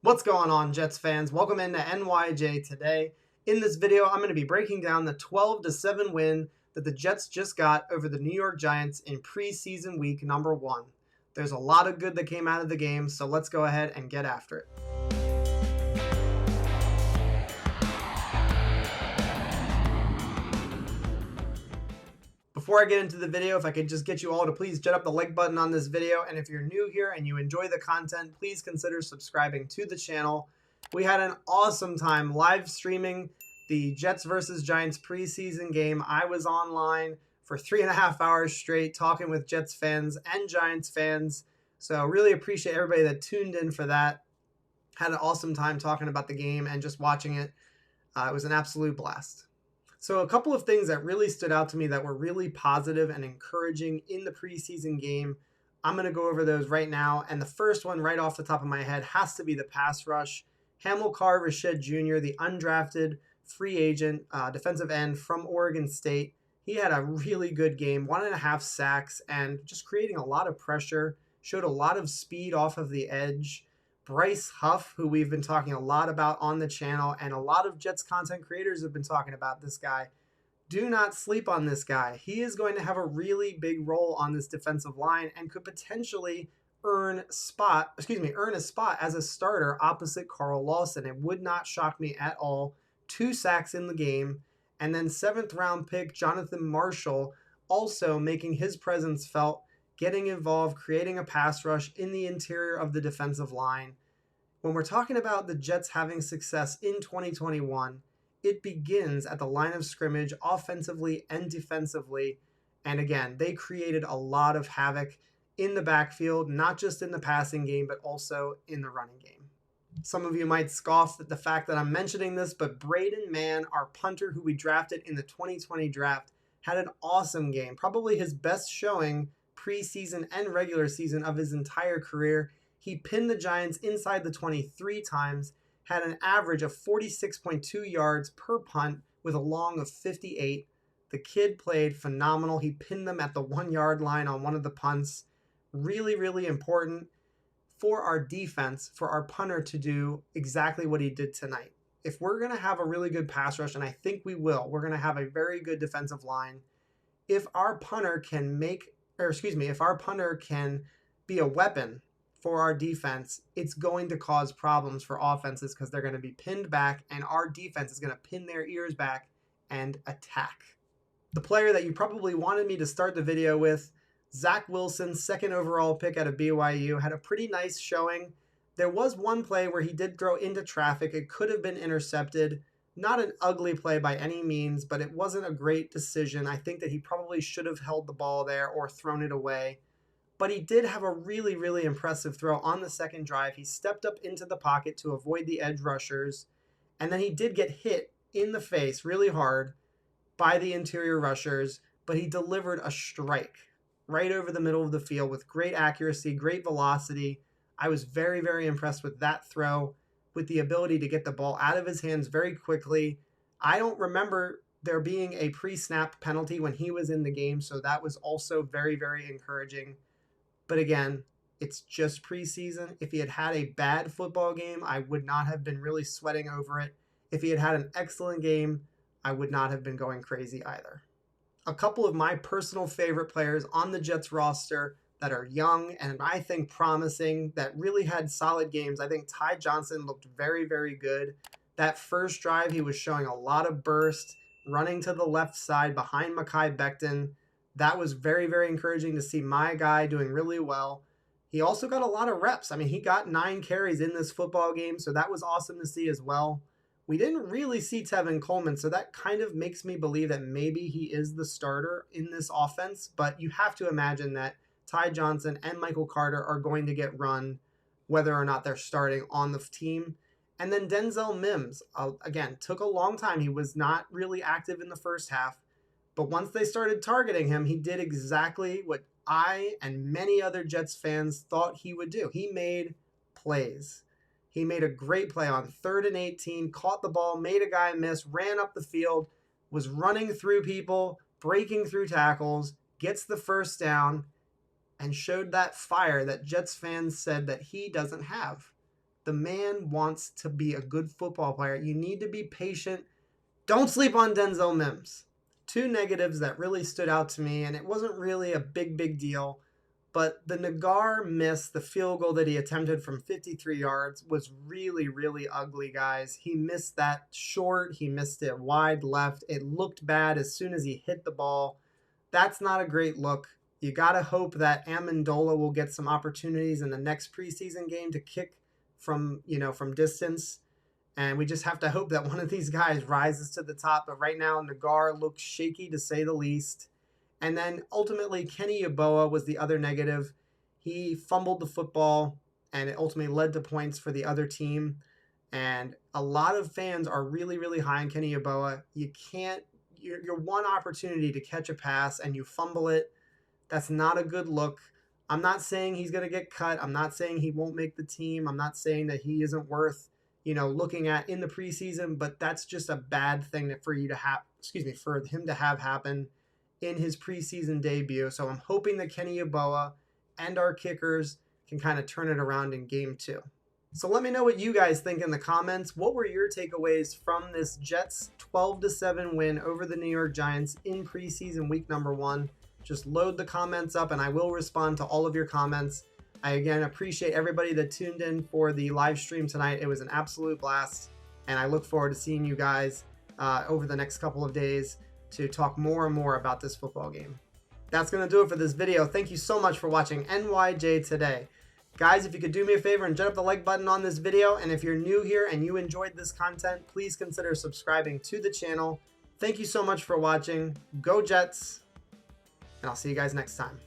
What's going on, Jets fans? Welcome into NYJ Today. In this video, I'm going to be breaking down the 12-7 win that the Jets just got over the New York Giants in preseason week number 1. There's a lot of good that came out of the game, so let's go ahead and get after it. Before I get into the video, if I could just get you all to please jet up the like button on this video, and if you're new here and you enjoy the content, please consider subscribing to the channel. We had an awesome time live streaming the Jets versus Giants preseason game. I was online for 3.5 hours straight talking with Jets fans and Giants fans, so really appreciate everybody that tuned in for that. Had an awesome time talking about the game and just watching it. It was an absolute blast. So a couple of things that really stood out to me that were really positive and encouraging in the preseason game. I'm going to go over those right now. And the first one right off the top of my head has to be the pass rush. Hamill Carver Jr., the undrafted free agent defensive end from Oregon State. He had a really good game, 1.5 sacks, and just creating a lot of pressure, showed a lot of speed off of the edge. Bryce Huff, who we've been talking a lot about on the channel, and a lot of Jets content creators have been talking about this guy. Do not sleep on this guy. He is going to have a really big role on this defensive line and could potentially earn a spot as a starter opposite Carl Lawson. It would not shock me at all. 2 sacks in the game. And then 7th round pick Jonathan Marshall also making his presence felt, getting involved, creating a pass rush in the interior of the defensive line. When we're talking about the Jets having success in 2021, it begins at the line of scrimmage offensively and defensively. And again, they created a lot of havoc in the backfield, not just in the passing game, but also in the running game. Some of you might scoff at the fact that I'm mentioning this, but Braden Mann, our punter who we drafted in the 2020 draft, had an awesome game, probably his best showing preseason and regular season of his entire career. He pinned the Giants inside the 23 times, had an average of 46.2 yards per punt with a long of 58. The kid played phenomenal. He pinned them at the 1-yard line on one of the punts. Really, really important for our defense, for our punter to do exactly what he did tonight. If we're going to have a really good pass rush, and I think we will, we're going to have a very good defensive line. If our punter can be a weapon for our defense, it's going to cause problems for offenses because they're going to be pinned back, and our defense is going to pin their ears back and attack. The player that you probably wanted me to start the video with, Zach Wilson, 2nd overall pick out of BYU, had a pretty nice showing. There was one play where he did throw into traffic. It could have been intercepted. Not an ugly play by any means, but it wasn't a great decision. I think that he probably should have held the ball there or thrown it away. But he did have a really, really impressive throw on the second drive. He stepped up into the pocket to avoid the edge rushers, and then he did get hit in the face really hard by the interior rushers, but he delivered a strike right over the middle of the field with great accuracy, great velocity. I was very, very impressed with that throw, with the ability to get the ball out of his hands very quickly. I don't remember there being a pre-snap penalty when he was in the game, so that was also very, very encouraging. But again, it's just preseason. If he had had a bad football game, I would not have been really sweating over it. If he had had an excellent game, I would not have been going crazy either. A couple of my personal favorite players on the Jets roster that are young and I think promising, that really had solid games. I think Ty Johnson looked very, very good. That first drive, he was showing a lot of burst, running to the left side behind Mekhi Becton. That was very, very encouraging to see my guy doing really well. He also got a lot of reps. I mean, he got 9 carries in this football game, so that was awesome to see as well. We didn't really see Tevin Coleman, so that kind of makes me believe that maybe he is the starter in this offense, but you have to imagine that Ty Johnson and Michael Carter are going to get run whether or not they're starting on the team. And then Denzel Mims, again, took a long time. He was not really active in the first half, but once they started targeting him, he did exactly what I and many other Jets fans thought he would do. He made plays. He made a great play on 3rd and 18, caught the ball, made a guy miss, ran up the field, was running through people, breaking through tackles, gets the first down, and showed that fire that Jets fans said that he doesn't have. The man wants to be a good football player. You need to be patient. Don't sleep on Denzel Mims. Two negatives that really stood out to me, and it wasn't really a big deal, but the Nagar miss, the field goal that he attempted from 53 yards, was really ugly, guys. He missed that short. He missed it wide left. It looked bad as soon as he hit the ball. That's not a great look. You got to hope that Amendola will get some opportunities in the next preseason game to kick from distance. And we just have to hope that one of these guys rises to the top. But right now, Nagar looks shaky to say the least. And then ultimately, Kenny Yeboah was the other negative. He fumbled the football, and it ultimately led to points for the other team. And a lot of fans are really high on Kenny Yeboah. Your one opportunity to catch a pass and you fumble it, that's not a good look. I'm not saying he's going to get cut. I'm not saying he won't make the team. I'm not saying that he isn't worth looking at in the preseason, but that's just a bad thing for him to have happen in his preseason debut. So I'm hoping that Kenny Yeboah and our kickers can kind of turn it around in game 2. So let me know what you guys think in the comments. What were your takeaways from this Jets 12-7 win over the New York Giants in preseason week number 1? Just load the comments up and I will respond to all of your comments. I again appreciate everybody that tuned in for the live stream tonight. It was an absolute blast, and I look forward to seeing you guys over the next couple of days to talk more and more about this football game. That's going to do it for this video. Thank you so much for watching NYJ Today. Guys, if you could do me a favor and jet up the like button on this video, and if you're new here and you enjoyed this content, please consider subscribing to the channel. Thank you so much for watching. Go Jets, and I'll see you guys next time.